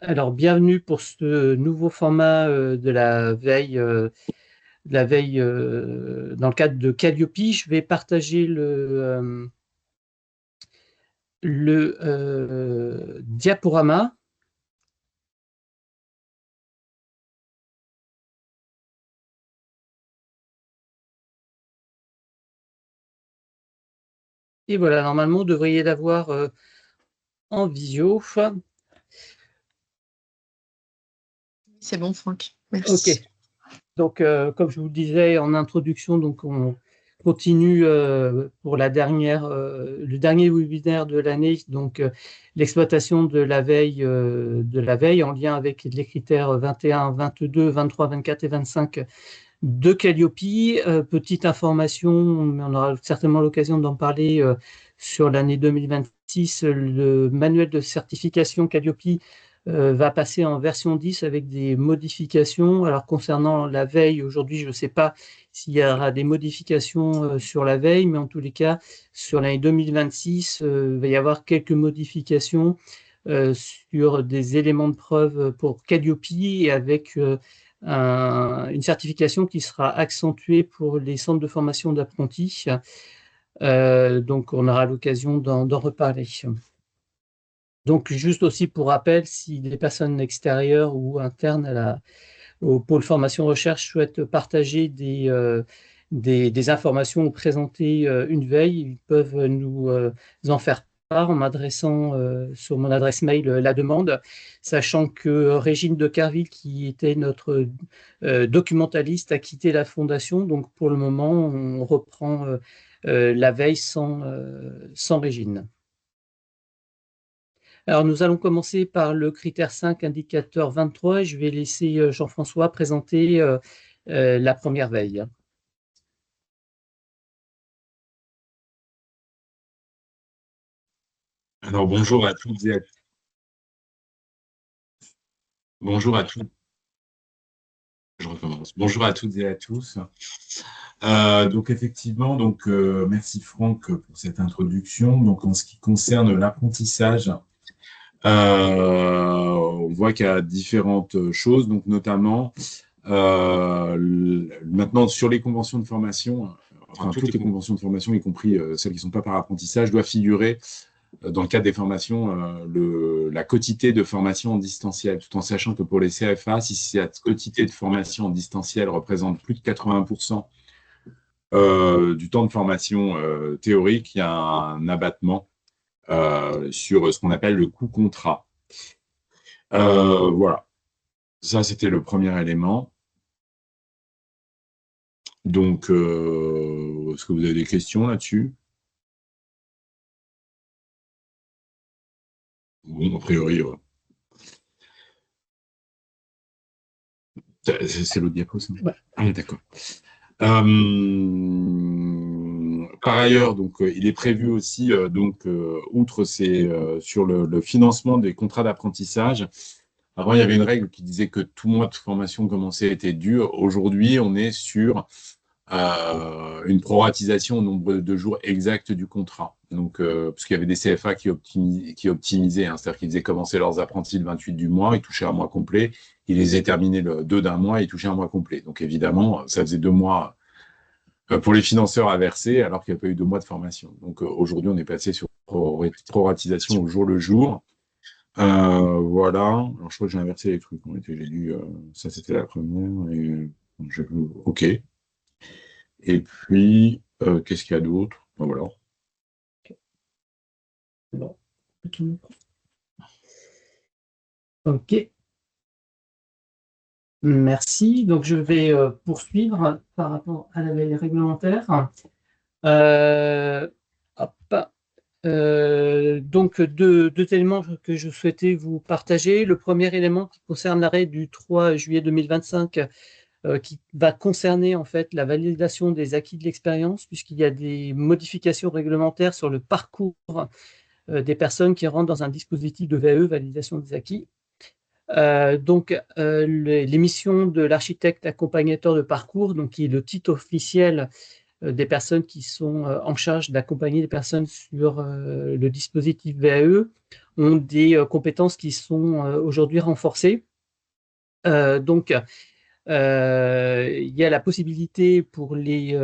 Alors, bienvenue pour ce nouveau format de la veille, dans le cadre de Calliope. Je vais partager le diaporama. Et voilà, normalement, vous devriez l'avoir en visio. C'est bon, Franck. OK. Merci. Donc, comme je vous le disais en introduction, donc on continue pour le dernier webinaire de l'année, donc l'exploitation de la veille en lien avec les critères 21, 22, 23, 24 et 25 de Calliope. Petite information, mais on aura certainement l'occasion d'en parler sur l'année 2026. Le manuel de certification Calliope va passer en version 10 avec des modifications. Alors concernant la veille, aujourd'hui, je ne sais pas s'il y aura des modifications sur la veille, mais en tous les cas, sur l'année 2026, il va y avoir quelques modifications sur des éléments de preuve pour Calliope et avec une certification qui sera accentuée pour les centres de formation d'apprentis. Donc, on aura l'occasion d'en reparler. Donc, juste aussi pour rappel, si les personnes extérieures ou internes au pôle formation recherche souhaitent partager des informations ou présenter une veille, ils peuvent nous en faire part en m'adressant sur mon adresse mail la demande, sachant que Régine de Carville, qui était notre documentaliste, a quitté la fondation. Donc, pour le moment, on reprend la veille sans Régine. Alors, nous allons commencer par le critère 5, indicateur 23. Je vais laisser Jean-François présenter la première veille. Alors bonjour à toutes et à bonjour à tous. Je recommence. Bonjour à toutes et à tous. Donc effectivement, merci Franck pour cette introduction. Donc en ce qui concerne l'apprentissage, on voit qu'il y a différentes choses, donc notamment maintenant sur les conventions de formation, enfin toutes les conventions de formation, y compris celles qui ne sont pas par apprentissage, doivent figurer dans le cadre des formations, la quotité de formation en distanciel, tout en sachant que pour les CFA, si cette quotité de formation en distanciel représente plus de 80% du temps de formation théorique, il y a un abattement sur ce qu'on appelle le coût contrat. Voilà, ça c'était le premier élément. Donc, est-ce que vous avez des questions là-dessus? Bon, a priori, c'est l'autre diapo, ça? Ouais. Ah, d'accord. Par ailleurs, il est prévu aussi, outre sur le financement des contrats d'apprentissage. Avant, il y avait une règle qui disait que tout mois de formation commencé était dû. Aujourd'hui, on est sur une proratisation au nombre de jours exacts du contrat. Donc, parce qu'il y avait des CFA qui optimisaient, hein, c'est-à-dire qu'ils faisaient commencer leurs apprentis le 28 du mois, ils touchaient un mois complet, ils les faisaient terminer le 2 d'un mois, ils touchaient un mois complet. Donc, évidemment, ça faisait 2 mois pour les financeurs à verser, alors qu'il n'y a pas eu 2 mois de formation. Donc, aujourd'hui, on est passé sur proratisation au jour le jour. Voilà. Alors, je crois que j'ai inversé les trucs. J'ai lu, ça, c'était la première. OK. Et puis, qu'est-ce qu'il y a d'autre? Ben, voilà. Bon. OK. Merci. Donc, je vais poursuivre par rapport à la veille réglementaire. Hop. Donc, deux éléments que je souhaitais vous partager. Le premier élément qui concerne l'arrêt du 3 juillet 2025, qui va concerner en fait la validation des acquis de l'expérience, puisqu'il y a des modifications réglementaires sur le parcours des personnes qui rentrent dans un dispositif de VAE, validation des acquis. Les missions de l'architecte accompagnateur de parcours, donc qui est le titre officiel des personnes qui sont en charge d'accompagner les personnes sur le dispositif VAE, ont des compétences qui sont aujourd'hui renforcées. Donc, il y a la possibilité pour les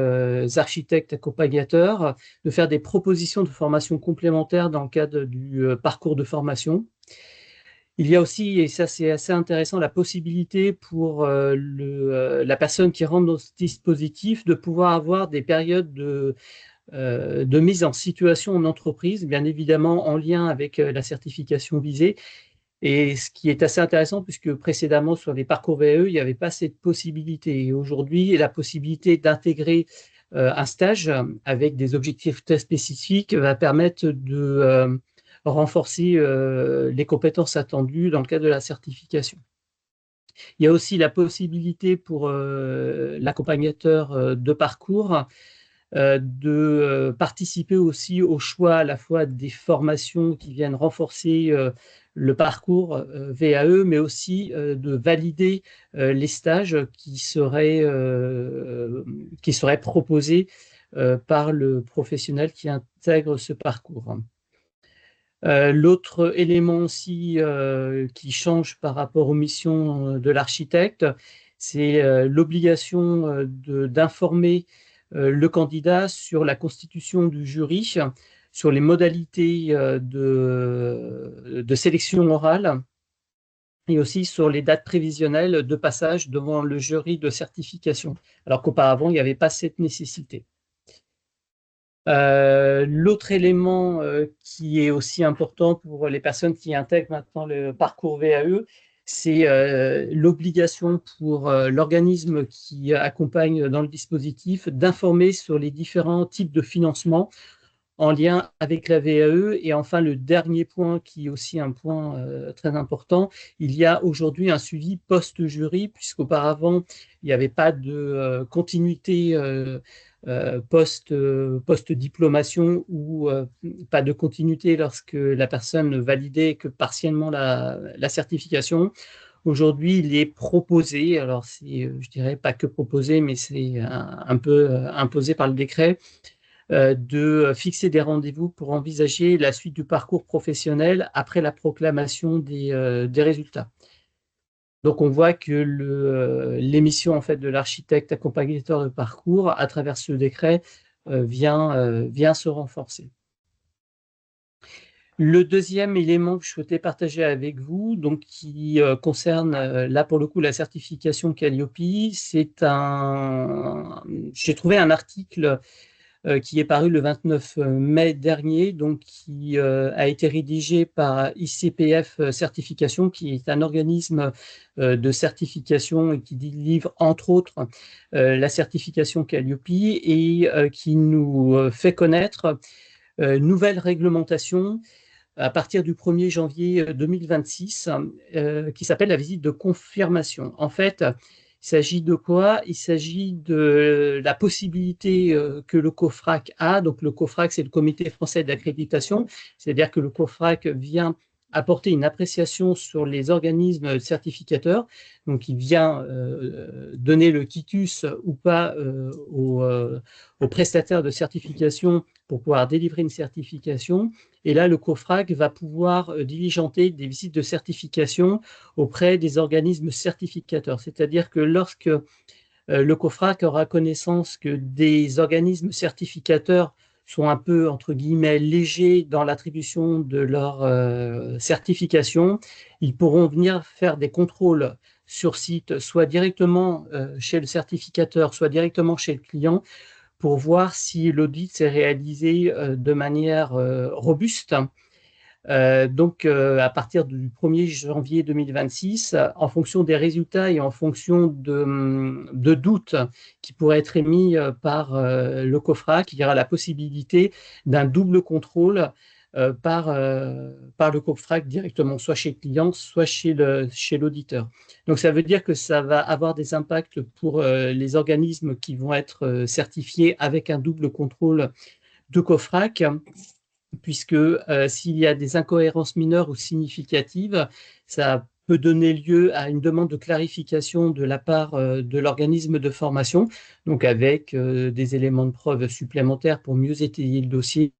architectes accompagnateurs de faire des propositions de formation complémentaires dans le cadre du parcours de formation. Il y a aussi, et ça c'est assez intéressant, la possibilité pour la personne qui rentre dans ce dispositif de pouvoir avoir des périodes de mise en situation en entreprise, bien évidemment en lien avec la certification visée. Et ce qui est assez intéressant, puisque précédemment, sur les parcours VAE, il n'y avait pas cette possibilité. Et aujourd'hui, la possibilité d'intégrer un stage avec des objectifs très spécifiques va permettre de renforcer les compétences attendues dans le cadre de la certification. Il y a aussi la possibilité pour l'accompagnateur de parcours de participer aussi au choix à la fois des formations qui viennent renforcer le parcours VAE, mais aussi de valider les stages qui seraient proposés par le professionnel qui intègre ce parcours. L'autre élément aussi qui change par rapport aux missions de l'architecte, c'est l'obligation d'informer le candidat sur la constitution du jury, sur les modalités de sélection orale et aussi sur les dates prévisionnelles de passage devant le jury de certification, alors qu'auparavant, il n'y avait pas cette nécessité. L'autre élément qui est aussi important pour les personnes qui intègrent maintenant le parcours VAE, c'est l'obligation pour l'organisme qui accompagne dans le dispositif d'informer sur les différents types de financement en lien avec la VAE. Et enfin, le dernier point, qui est aussi un point très important, il y a aujourd'hui un suivi post-jury, puisqu'auparavant, il n'y avait pas de continuité post-diplomation ou pas de continuité lorsque la personne ne validait que partiellement la certification. Aujourd'hui, il est proposé, alors c'est, je dirais pas que proposé, mais c'est un peu imposé par le décret, de fixer des rendez-vous pour envisager la suite du parcours professionnel après la proclamation des résultats. Donc, on voit que l'émission en fait, de l'architecte accompagnateur de parcours, à travers ce décret, vient se renforcer. Le deuxième élément que je souhaitais partager avec vous, donc qui concerne là pour le coup la certification Calliope, j'ai trouvé un article qui est paru le 29 mai dernier, donc qui a été rédigé par ICPF Certification, qui est un organisme de certification et qui délivre entre autres la certification Calliope et qui nous fait connaître une nouvelle réglementation à partir du 1er janvier 2026 qui s'appelle la visite de confirmation. En fait, il s'agit de quoi? Il s'agit de la possibilité que le COFRAC a. Donc, le COFRAC, c'est le Comité français d'accréditation. C'est-à-dire que le COFRAC vient apporter une appréciation sur les organismes certificateurs. Donc, il vient donner le quitus ou pas aux prestataires de certification pour pouvoir délivrer une certification. Et là, le COFRAC va pouvoir diligenter des visites de certification auprès des organismes certificateurs. C'est-à-dire que lorsque le COFRAC aura connaissance que des organismes certificateurs sont un peu, entre guillemets, légers dans l'attribution de leur certification, ils pourront venir faire des contrôles sur site, soit directement chez le certificateur, soit directement chez le client, pour voir si l'audit s'est réalisé de manière robuste. Donc, à partir du 1er janvier 2026, en fonction des résultats et en fonction de doutes qui pourraient être émis par le COFRAC, il y aura la possibilité d'un double contrôle par le COFRAC directement, soit chez le client, soit chez l'auditeur. Donc, ça veut dire que ça va avoir des impacts pour les organismes qui vont être certifiés avec un double contrôle de COFRAC, puisque s'il y a des incohérences mineures ou significatives, ça peut donner lieu à une demande de clarification de la part de l'organisme de formation, donc avec des éléments de preuve supplémentaires pour mieux étayer le dossier,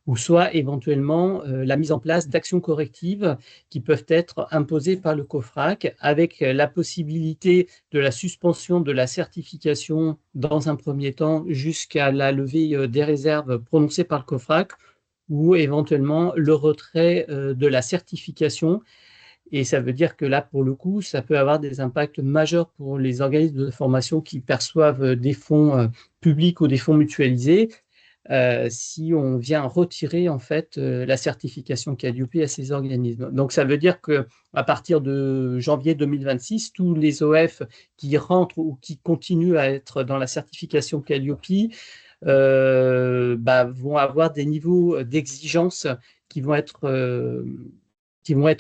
ou soit éventuellement la mise en place d'actions correctives qui peuvent être imposées par le COFRAC avec la possibilité de la suspension de la certification dans un premier temps jusqu'à la levée des réserves prononcées par le COFRAC ou éventuellement le retrait de la certification. Et ça veut dire que là, pour le coup, ça peut avoir des impacts majeurs pour les organismes de formation qui perçoivent des fonds publics ou des fonds mutualisés. Si on vient retirer en fait la certification Calliope à ces organismes. Donc ça veut dire que à partir de janvier 2026, tous les OF qui rentrent ou qui continuent à être dans la certification Calliope vont avoir des niveaux d'exigence qui vont être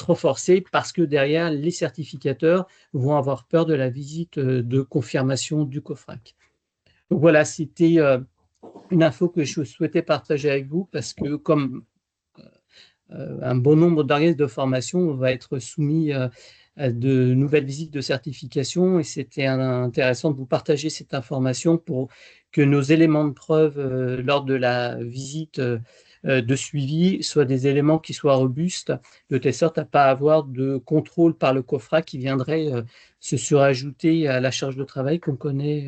renforcés parce que derrière, les certificateurs vont avoir peur de la visite de confirmation du COFRAC. Donc voilà, c'était une info que je souhaitais partager avec vous parce que comme un bon nombre d'organismes de formation va être soumis à de nouvelles visites de certification et c'était intéressant de vous partager cette information pour que nos éléments de preuve lors de la visite de suivi soient des éléments qui soient robustes, de telle sorte à ne pas avoir de contrôle par le COFRAC qui viendrait se surajouter à la charge de travail qu'on connaît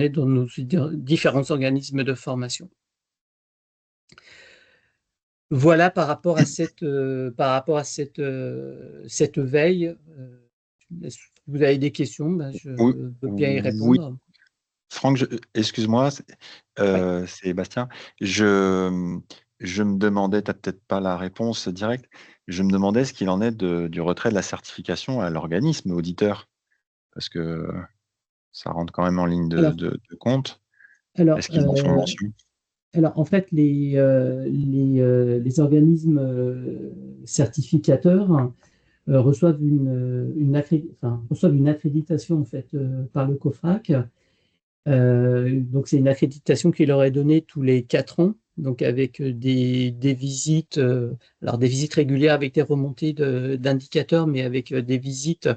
dans nos différents organismes de formation. Voilà par rapport à cette veille. Est-ce que vous avez des questions? Je veux bien y répondre. Oui. Franck, excuse-moi, c'est Bastien. Je me demandais, tu n'as peut-être pas la réponse directe, je me demandais ce qu'il en est du retrait de la certification à l'organisme auditeur, parce que ça rentre quand même en ligne de compte. Est-ce qu'ils en font mention? Alors, en fait, les organismes certificateurs reçoivent une accréditation en fait, par le COFRAC. Donc, c'est une accréditation qui leur est donnée tous les 4 ans, donc avec des visites, alors des visites régulières avec des remontées d'indicateurs, mais avec des visites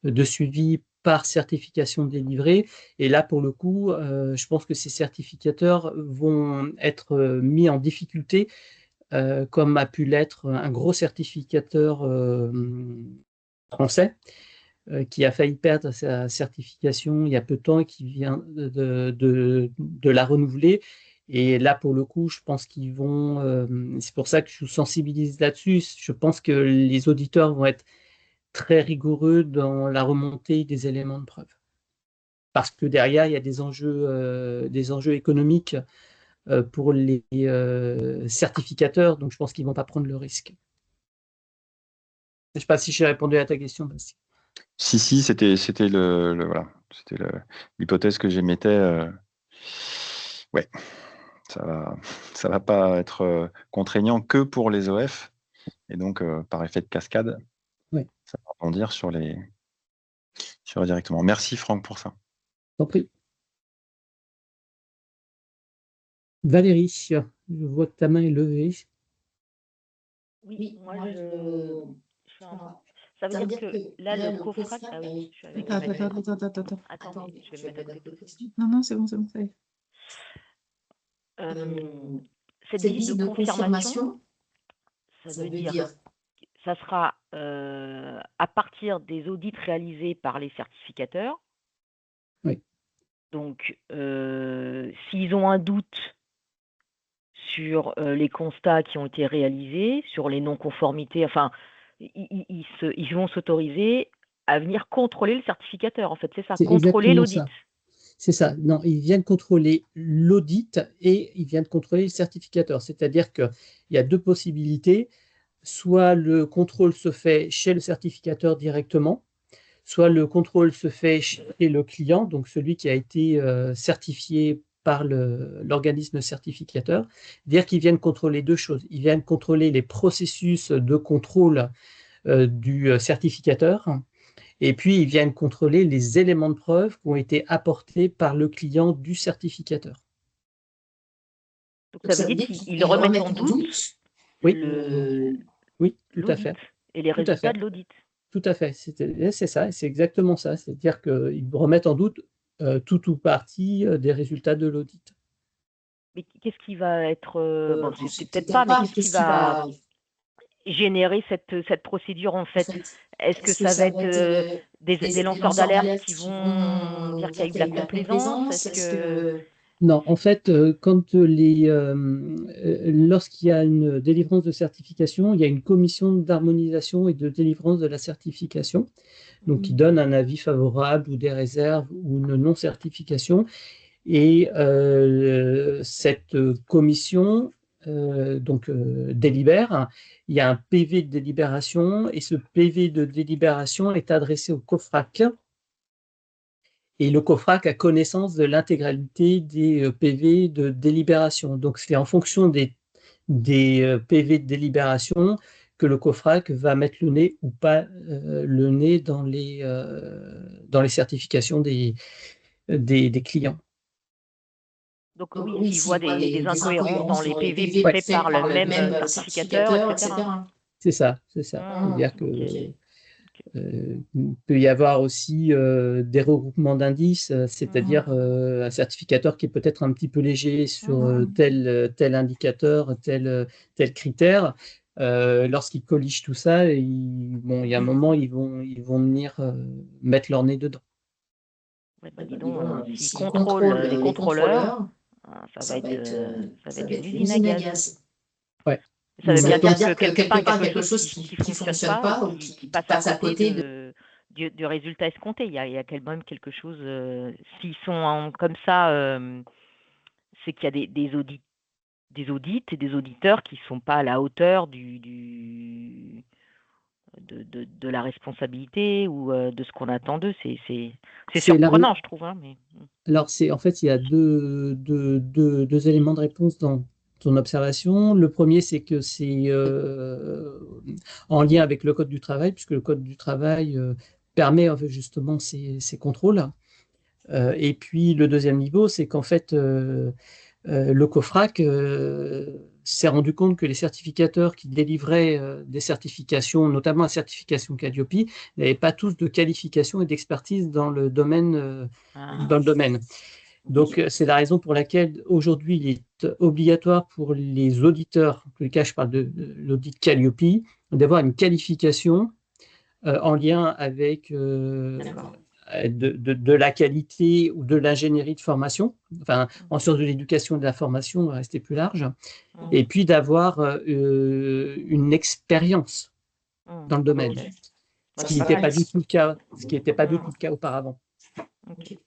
de suivi par certification délivrée. Et là, pour le coup, je pense que ces certificateurs vont être mis en difficulté, comme a pu l'être un gros certificateur français, qui a failli perdre sa certification il y a peu de temps et qui vient de la renouveler. Et là, pour le coup, je pense qu'ils vont... c'est pour ça que je vous sensibilise là-dessus. Je pense que les auditeurs vont être très rigoureux dans la remontée des éléments de preuve. Parce que derrière, il y a des enjeux économiques pour les certificateurs. Donc, je pense qu'ils ne vont pas prendre le risque. Je ne sais pas si j'ai répondu à ta question, Bastien. Si, c'était voilà, c'était l'hypothèse que j'émettais. Ouais, ça va pas être contraignant que pour les OF, et donc par effet de cascade, ouais. Ça va rebondir sur directement. Merci Franck pour ça. T'en prie. Valérie, je vois que ta main est levée. Oui, moi ça veut dire que là, le COFRAC... Ah oui, je suis avec Attends, Attendez, je vais me mettre à côté aussi. Non, c'est bon, ça y est. Cette visite de confirmation, ça veut dire ça sera à partir des audits réalisés par les certificateurs. Oui. Donc, s'ils ont un doute sur les constats qui ont été réalisés, sur les non-conformités, enfin, ils vont s'autoriser à venir contrôler le certificateur, en fait, c'est ça, contrôler l'audit. C'est ça. Non, ils viennent contrôler l'audit et ils viennent contrôler le certificateur. C'est-à-dire qu'il y a 2 possibilités. Soit le contrôle se fait chez le certificateur directement, soit le contrôle se fait chez le client, donc celui qui a été certifié par l'organisme certificateur. Dire qu'ils viennent contrôler 2 choses. Ils viennent contrôler les processus de contrôle du certificateur, et puis ils viennent contrôler les éléments de preuve qui ont été apportés par le client du certificateur. Donc ça veut dire qu'ils remettent en doute oui, tout à fait. Et les résultats de l'audit. Tout à fait, c'est ça, c'est exactement ça. C'est-à-dire qu'ils remettent en doute tout ou partie des résultats de l'audit. Mais qu'est-ce qui va être, bon, c'est peut-être peut-être pas, mais pas, mais qu'est-ce qui va générer cette procédure en fait? Est-ce que ça va être des lanceurs d'alerte qui vont dire qu'il y a eu de la complaisance? Est-ce que Non, en fait, lorsqu'il y a une délivrance de certification, il y a une commission d'harmonisation et de délivrance de la certification, donc qui donne un avis favorable ou des réserves ou une non-certification. Et cette commission délibère. Il y a un PV de délibération et ce PV de délibération est adressé au COFRAC. Et le COFRAC a connaissance de l'intégralité des PV de délibération. Donc, c'est en fonction des PV de délibération que le COFRAC va mettre le nez ou pas le nez dans les certifications des clients. donc oui, s'ils voient des incohérences dans les PV Ouais. faits par le même certificateur, etc. C'est ça. C'est-à-dire que il peut y avoir aussi des regroupements d'indices, c'est-à-dire un certificateur qui est peut-être un petit peu léger sur tel indicateur, tel critère. Lorsqu'ils colligent tout ça, il y a un moment, ils vont venir mettre leur nez dedans. Ouais, bah, dis donc, s'ils contrôlent les contrôleurs, ça va être une usine à gaz. Ouais. Ça veut bien dire dire que quelque part, part, quelque chose qui fonctionne pas ou qui passe à côté du résultat escompté. Il y a quand même quelque chose. S'ils sont comme ça, c'est qu'il y a des audits et des auditeurs qui ne sont pas à la hauteur de la responsabilité ou de ce qu'on attend d'eux. C'est surprenant, je trouve. Hein, mais... Alors, en fait, il y a deux éléments de réponse dans ton observation. Le premier, c'est que c'est en lien avec le Code du travail, puisque le Code du travail permet en fait, justement ces contrôles. Et puis, le deuxième niveau, c'est qu'en fait, le COFRAC s'est rendu compte que les certificateurs qui délivraient des certifications, notamment la certification Calliope, n'avaient pas tous de qualification et d'expertise dans le domaine. Donc, c'est la raison pour laquelle aujourd'hui, il est obligatoire pour les auditeurs, en tous les cas, je parle de l'audit Calliope, d'avoir une qualification en lien avec de la qualité ou de l'ingénierie de formation, enfin, en sciences de l'éducation et de la formation, on va rester plus large, et puis d'avoir une expérience dans le domaine, ce qui n'était pas du tout le cas auparavant. Okay.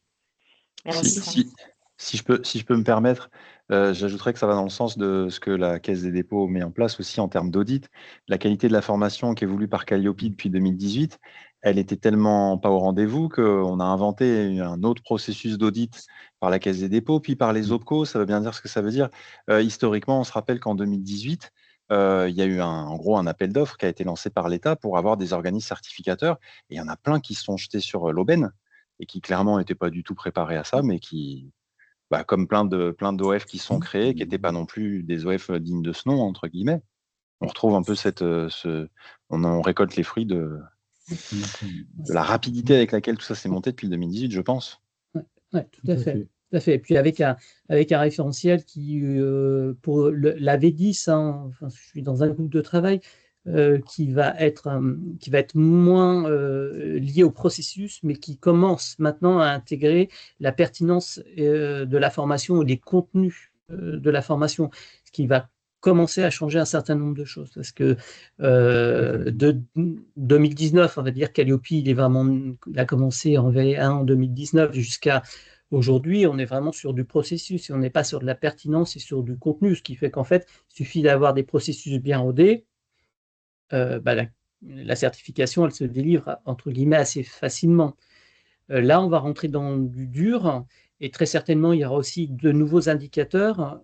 Si je peux me permettre, j'ajouterais que ça va dans le sens de ce que la Caisse des dépôts met en place aussi en termes d'audit. La qualité de la formation qui est voulue par Calliope depuis 2018, elle était tellement pas au rendez-vous qu'on a inventé un autre processus d'audit par la Caisse des dépôts, puis par les OPCO. Ça veut bien dire ce que ça veut dire. Historiquement, on se rappelle qu'en 2018, il y a eu en gros un appel d'offres qui a été lancé par l'État pour avoir des organismes certificateurs. Et il y en a plein qui se sont jetés sur l'aubaine et qui clairement n'étaient pas du tout préparés à ça, mais qui, comme plein d'OF qui sont créés, qui n'étaient pas non plus des OF dignes de ce nom, entre guillemets. On retrouve un peu on récolte les fruits de la rapidité avec laquelle tout ça s'est monté depuis 2018, je pense. Oui, tout à fait. Et puis avec un référentiel qui, pour la V10, enfin, je suis dans un groupe de travail qui va être moins lié au processus, mais qui commence maintenant à intégrer la pertinence de la formation ou les contenus de la formation, ce qui va commencer à changer un certain nombre de choses. Parce que de 2019, on va dire, Calliope, il a commencé en V1 en 2019 jusqu'à aujourd'hui, on est vraiment sur du processus et on n'est pas sur de la pertinence et sur du contenu, ce qui fait qu'en fait, il suffit d'avoir des processus bien rodés. La certification, elle se délivre entre guillemets assez facilement. Là, on va rentrer dans du dur et très certainement, il y aura aussi de nouveaux indicateurs,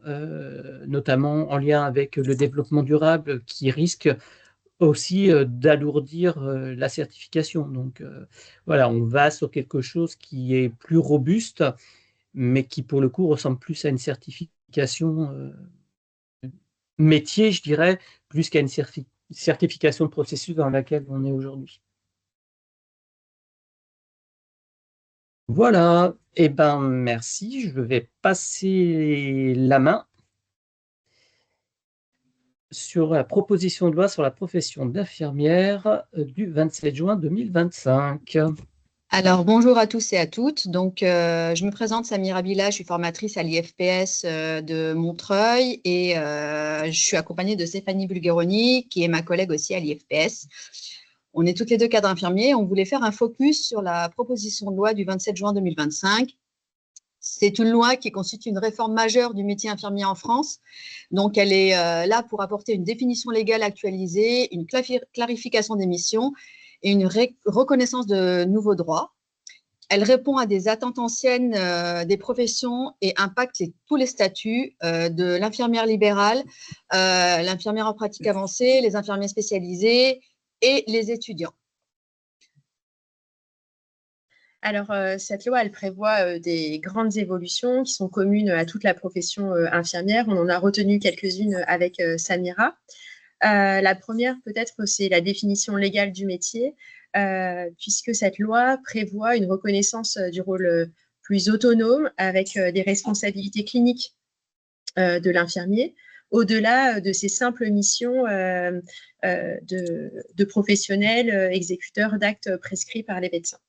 notamment en lien avec le développement durable qui risque aussi d'alourdir la certification. Donc voilà, on va sur quelque chose qui est plus robuste, mais qui pour le coup ressemble plus à une certification métier, je dirais, plus qu'à une certification de processus dans laquelle on est aujourd'hui. Voilà, et merci, je vais passer la main sur la proposition de loi sur la profession d'infirmière du 27 juin 2025. Alors, bonjour à tous et à toutes. Donc, je me présente, Samira Bila, je suis formatrice à l'IFPS de Montreuil et je suis accompagnée de Stéphanie Bulgheroni, qui est ma collègue aussi à l'IFPS. On est toutes les deux cadres infirmiers. On voulait faire un focus sur la proposition de loi du 27 juin 2025. C'est une loi qui constitue une réforme majeure du métier infirmier en France. Donc, elle est là pour apporter une définition légale actualisée, une clarification des missions et une reconnaissance de nouveaux droits. Elle répond à des attentes anciennes des professions et impacte tous les statuts de l'infirmière libérale, l'infirmière en pratique avancée, les infirmiers spécialisés et les étudiants. Alors, cette loi, elle prévoit des grandes évolutions qui sont communes à toute la profession infirmière. On en a retenu quelques-unes avec Samira. La première, peut-être, c'est la définition légale du métier, puisque cette loi prévoit une reconnaissance du rôle plus autonome avec des responsabilités cliniques de l'infirmier, au-delà de ces simples missions de professionnels exécuteurs d'actes prescrits par les médecins.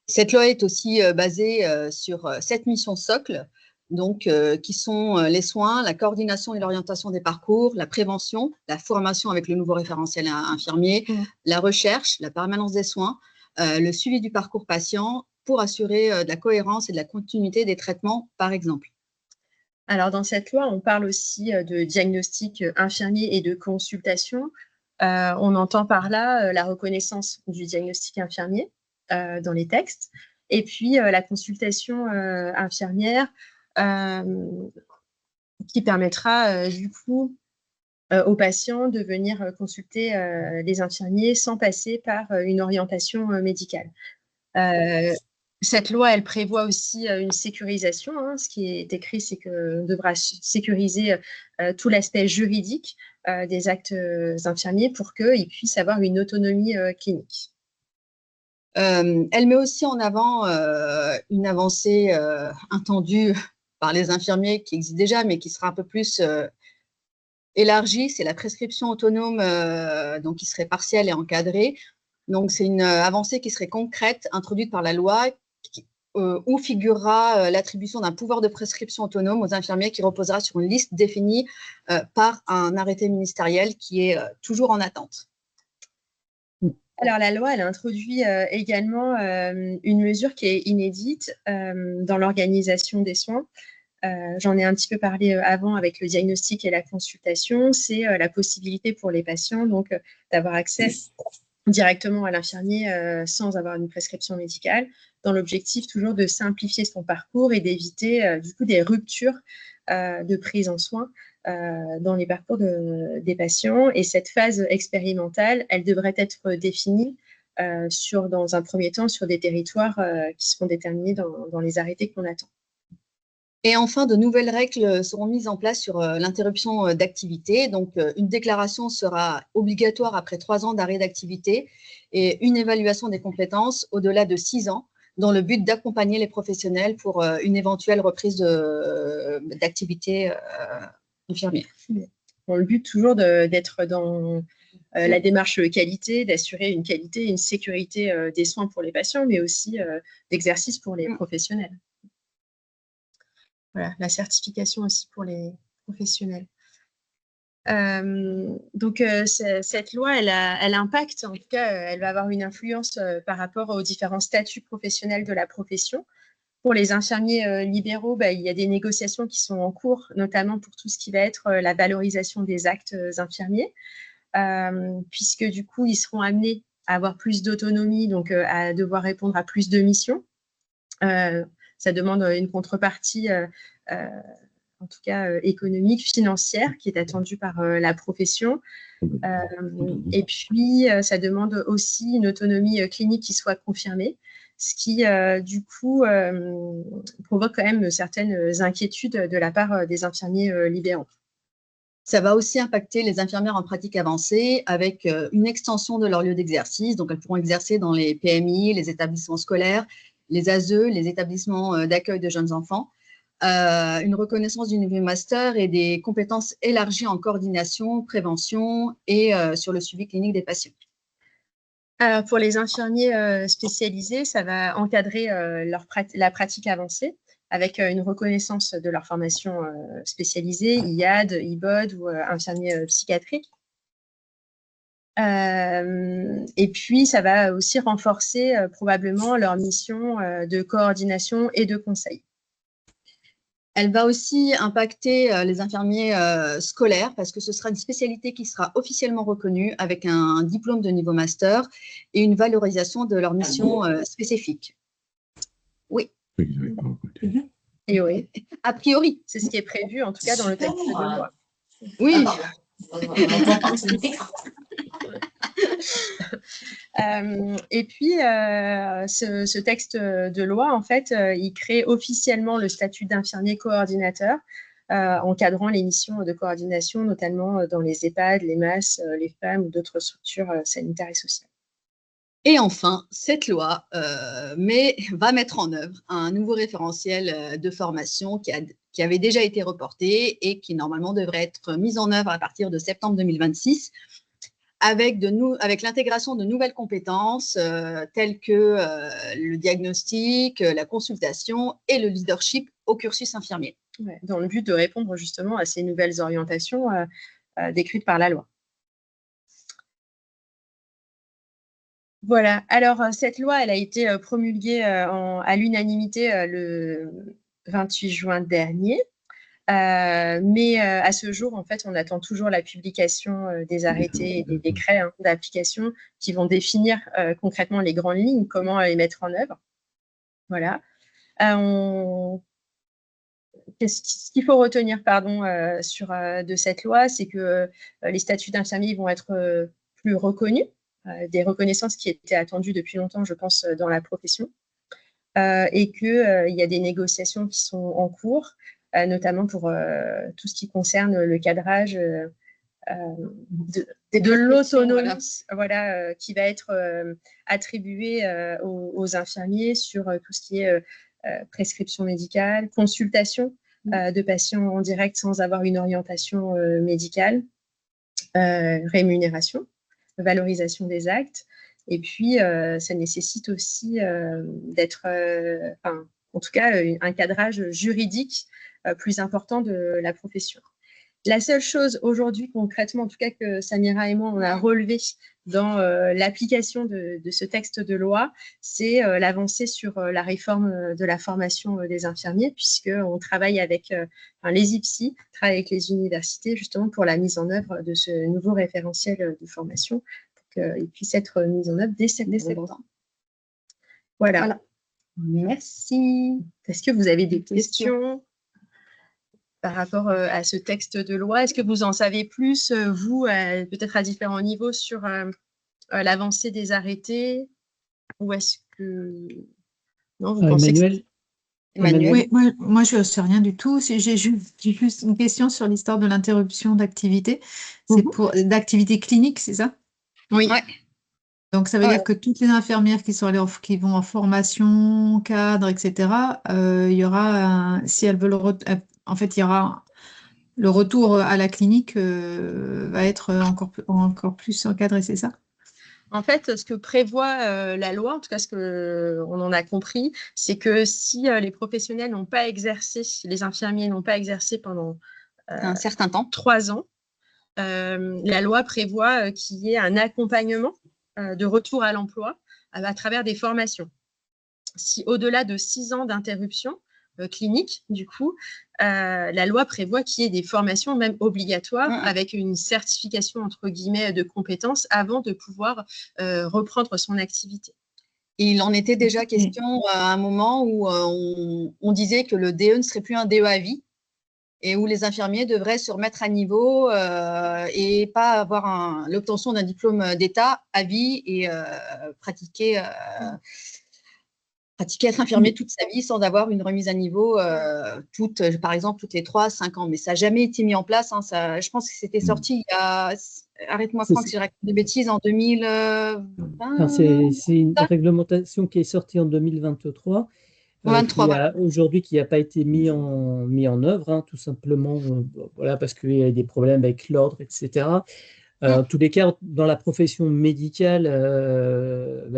Cette loi est aussi basée sur 7 missions socles, donc, qui sont les soins, la coordination et l'orientation des parcours, la prévention, la formation avec le nouveau référentiel infirmier, la recherche, la permanence des soins, le suivi du parcours patient pour assurer de la cohérence et de la continuité des traitements, par exemple. Alors, dans cette loi, on parle aussi de diagnostic infirmier et de consultation. On entend par là la reconnaissance du diagnostic infirmier dans les textes, et puis la consultation infirmière qui permettra du coup aux patients de venir consulter les infirmiers sans passer par une orientation médicale. Cette loi, elle prévoit aussi une sécurisation. Ce qui est écrit, c'est qu'on devra sécuriser tout l'aspect juridique des actes infirmiers pour qu'ils puissent avoir une autonomie clinique. Elle met aussi en avant une avancée attendue par les infirmiers qui existe déjà, mais qui sera un peu plus élargie. C'est la prescription autonome, donc qui serait partielle et encadrée. Donc, c'est une avancée qui serait concrète, introduite par la loi, où figurera l'attribution d'un pouvoir de prescription autonome aux infirmiers qui reposera sur une liste définie par un arrêté ministériel qui est toujours en attente. Alors, la loi, elle introduit également une mesure qui est inédite dans l'organisation des soins. J'en ai un petit peu parlé avant avec le diagnostic et la consultation. C'est la possibilité pour les patients d'avoir accès directement à l'infirmier sans avoir une prescription médicale, dans l'objectif toujours de simplifier son parcours et d'éviter du coup des ruptures de prise en soin dans les parcours des patients. Et cette phase expérimentale, elle devrait être définie dans un premier temps sur des territoires qui seront déterminés dans les arrêtés qu'on attend. Et enfin, de nouvelles règles seront mises en place sur l'interruption d'activité. Donc, une déclaration sera obligatoire après 3 ans d'arrêt d'activité et une évaluation des compétences au-delà de 6 ans, dans le but d'accompagner les professionnels pour une éventuelle reprise d'activité infirmière. Dans le but toujours d'être dans la démarche qualité, d'assurer une qualité et une sécurité des soins pour les patients, mais aussi d'exercice pour les professionnels. Voilà, la certification aussi pour les professionnels. Cette loi, elle impacte, en tout cas, elle va avoir une influence par rapport aux différents statuts professionnels de la profession. Pour les infirmiers libéraux, il y a des négociations qui sont en cours, notamment pour tout ce qui va être la valorisation des actes infirmiers, puisque du coup, ils seront amenés à avoir plus d'autonomie, donc à devoir répondre à plus de missions. Ça demande une contrepartie, en tout cas économique, financière, qui est attendue par la profession. Et puis, ça demande aussi une autonomie clinique qui soit confirmée, ce qui, du coup, provoque quand même certaines inquiétudes de la part des infirmiers libéraux. Ça va aussi impacter les infirmières en pratique avancée avec une extension de leur lieu d'exercice. Donc, elles pourront exercer dans les PMI, les établissements scolaires, les ASE, les établissements d'accueil de jeunes enfants. une reconnaissance du niveau master et des compétences élargies en coordination, prévention et sur le suivi clinique des patients. Alors, pour les infirmiers spécialisés, ça va encadrer la pratique avancée avec une reconnaissance de leur formation spécialisée, IAD, IBOD ou infirmier psychiatrique. Et puis, ça va aussi renforcer probablement leur mission de coordination et de conseil. Elle va aussi impacter les infirmiers scolaires parce que ce sera une spécialité qui sera officiellement reconnue avec un diplôme de niveau master et une valorisation de leur mission spécifique. Oui. Et oui. A priori. C'est ce qui est prévu, en tout cas, dans le texte de loi. Oui. Et puis, ce texte de loi, en fait, il crée officiellement le statut d'infirmier coordinateur, encadrant les missions de coordination, notamment dans les EHPAD, les MAS, les femmes ou d'autres structures sanitaires et sociales. Et enfin, cette loi va mettre en œuvre un nouveau référentiel de formation qui avait déjà été reporté et qui normalement devrait être mis en œuvre à partir de septembre 2026 avec l'intégration de nouvelles compétences telles que le diagnostic, la consultation et le leadership au cursus infirmier. Ouais, dans le but de répondre justement à ces nouvelles orientations décrites par la loi. Voilà, alors cette loi, elle a été promulguée à l'unanimité le 28 juin dernier. Mais à ce jour, en fait, on attend toujours la publication des arrêtés et des décrets d'application qui vont définir concrètement les grandes lignes, comment les mettre en œuvre. Voilà. Ce qu'il faut retenir de cette loi, c'est que les statuts d'infirmiers vont être plus reconnus, des reconnaissances qui étaient attendues depuis longtemps, je pense, dans la profession, et qu'il y a des négociations qui sont en cours, notamment pour tout ce qui concerne le cadrage de l'autonomie, voilà, qui va être attribuée aux infirmiers sur tout ce qui est prescription médicale, consultation de patients en direct sans avoir une orientation médicale, rémunération, valorisation des actes. Et puis, ça nécessite aussi d'être, en tout cas, un cadrage juridique plus important de la profession. La seule chose aujourd'hui, concrètement, en tout cas, que Samira et moi, on a relevé dans l'application de ce texte de loi, c'est l'avancée sur la réforme de la formation des infirmiers, puisqu'on travaille avec les IPSI, travaille avec les universités, justement, pour la mise en œuvre de ce nouveau référentiel de formation, qu'il puisse être mis en œuvre dès septembre. Voilà. Merci. Est-ce que vous avez des questions par rapport à ce texte de loi? Est-ce que vous en savez plus, vous, peut-être à différents niveaux, sur l'avancée des arrêtés? Ou est-ce que... Non, vous pensez Emmanuel? Oui, moi, je ne sais rien du tout. J'ai juste une question sur l'histoire de l'interruption d'activité. C'est pour d'activité clinique, c'est ça? Oui. Ouais. Donc, ça veut dire que toutes les infirmières qui vont en formation, cadre, etc., il y aura, si elles veulent, en fait, il y aura le retour à la clinique va être encore plus encadré, c'est ça? En fait, ce que prévoit la loi, en tout cas ce qu'on en a compris, c'est que si les professionnels n'ont pas exercé, les infirmiers n'ont pas exercé pendant un certain temps, 3 ans, la loi prévoit qu'il y ait un accompagnement de retour à l'emploi à travers des formations. Si au-delà de 6 ans d'interruption clinique, du coup, la loi prévoit qu'il y ait des formations même obligatoires avec une certification entre guillemets de compétences avant de pouvoir reprendre son activité. Et il en était déjà question à un moment où on disait que le DE ne serait plus un DE à vie et où les infirmiers devraient se remettre à niveau et pas avoir l'obtention d'un diplôme d'État à vie et pratiquer être infirmier toute sa vie sans avoir une remise à niveau, par exemple, toutes les 3-5 ans. Mais ça n'a jamais été mis en place. Je pense que c'était sorti il y a, arrête-moi Franck si je raconte des bêtises, en 2020. C'est une réglementation qui est sortie en 2023 23, voilà. Aujourd'hui qui n'a pas été mis en œuvre, hein, tout simplement, voilà, parce qu'il y a des problèmes avec l'ordre, etc. En tous les cas, dans la profession médicale,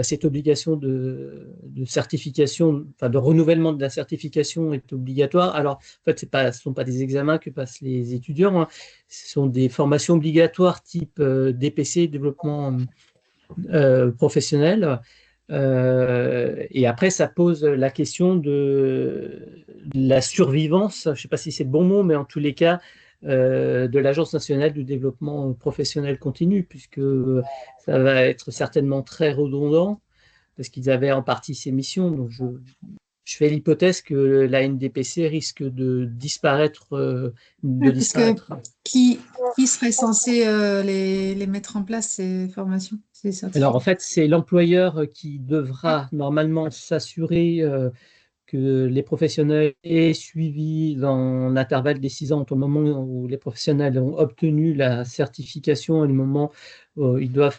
cette obligation de certification, enfin de renouvellement de la certification est obligatoire. Alors, en fait, ce ne sont pas des examens que passent les étudiants, hein. Ce sont des formations obligatoires type DPC, développement professionnel. Et après, ça pose la question de la survivance, je ne sais pas si c'est le bon mot, mais en tous les cas, de l'Agence nationale du développement professionnel continu, puisque ça va être certainement très redondant, parce qu'ils avaient en partie ces missions. Donc, je fais l'hypothèse que la NDPC risque de disparaître. Parce que qui serait censé les mettre en place, ces formations, ces certificats? Alors, en fait, c'est l'employeur qui devra normalement s'assurer que les professionnels aient suivi dans l'intervalle des 6 ans, entre le moment où les professionnels ont obtenu la certification et le moment où ils doivent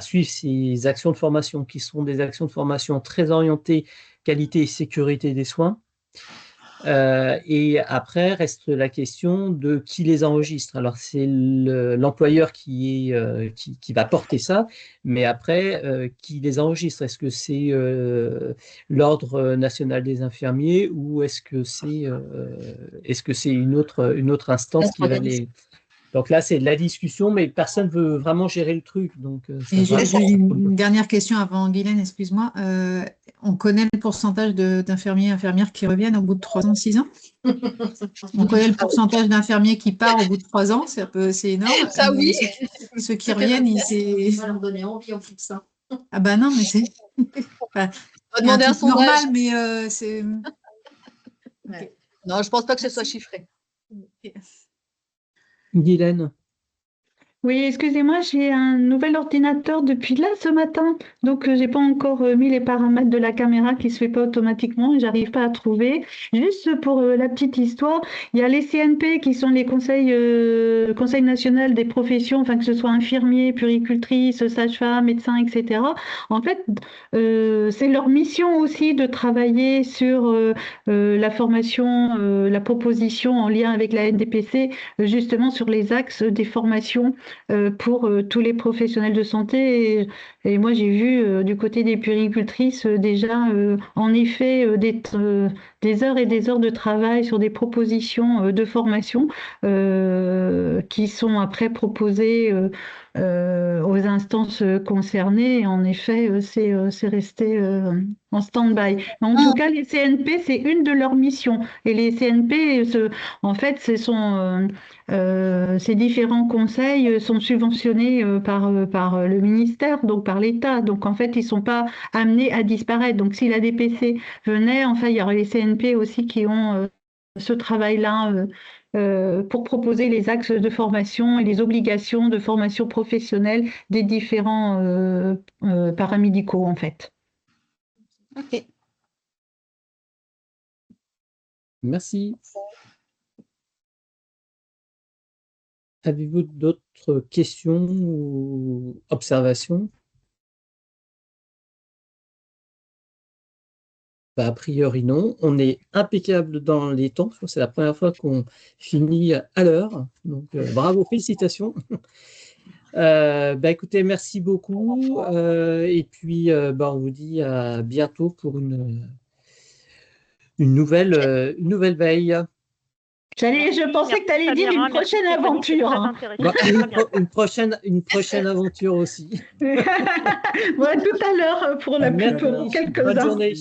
suivre ces actions de formation, qui sont des actions de formation très orientées qualité et sécurité des soins. Et après, reste la question de qui les enregistre. Alors, c'est l'employeur qui va porter ça, mais après, qui les enregistre? Est-ce que c'est l'Ordre national des infirmiers ou est-ce que c'est une autre instance qui va les... Donc là, c'est de la discussion, mais personne ne veut vraiment gérer le truc. Donc, j'ai une dernière question avant, Guylaine, excuse-moi. On connaît le pourcentage d'infirmiers et infirmières qui reviennent au bout de 3 ans, 6 ans? On connaît le pourcentage d'infirmiers qui partent au bout de 3 ans, c'est énorme. Ça, oui. Ceux qui reviennent, Ça va leur donner envie en plus de ça. Ah bah non, mais c'est... Enfin, On va demander un sondage. normal, mais c'est... Ouais. Non, je ne pense pas que ce soit chiffré. Guylaine. Oui, excusez-moi, j'ai un nouvel ordinateur depuis là ce matin, donc j'ai pas encore mis les paramètres de la caméra qui se fait pas automatiquement et j'arrive pas à trouver. Juste pour la petite histoire, il y a les CNP qui sont les conseils national des professions, enfin que ce soit infirmiers, puéricultrices, sages-femmes, médecins, etc. En fait, c'est leur mission aussi de travailler sur la formation, la proposition en lien avec la NDPC, justement sur les axes des formations pour tous les professionnels de santé. Et moi, j'ai vu du côté des puéricultrices déjà, en effet, des heures et des heures de travail sur des propositions de formation qui sont après proposées aux instances concernées. Et en effet, c'est resté en stand-by. En tout cas, les CNP, c'est une de leurs missions. Et les CNP, en fait, ces différents conseils sont subventionnés par le ministère, donc par l'État. Donc, en fait, ils ne sont pas amenés à disparaître. Donc, si la DPC venait, enfin, il y aurait les CNP aussi qui ont ce travail-là pour proposer les axes de formation et les obligations de formation professionnelle des différents paramédicaux, en fait. Ok. Merci. Avez-vous d'autres questions ou observations? Bah, a priori, non. On est impeccable dans les temps. Je crois que c'est la première fois qu'on finit à l'heure. Donc, bravo, félicitations. Écoutez, merci beaucoup. Et puis, on vous dit à bientôt pour une nouvelle veille. Je pensais que tu allais dire une prochaine aventure. Une prochaine aventure aussi. Ouais, tout à l'heure pour quelques-uns. Bonne journée.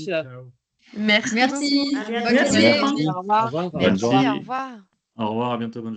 Merci. Merci. Bonne journée. Au revoir. Bonne journée. Au revoir. Au revoir, à bientôt. Bonne journée.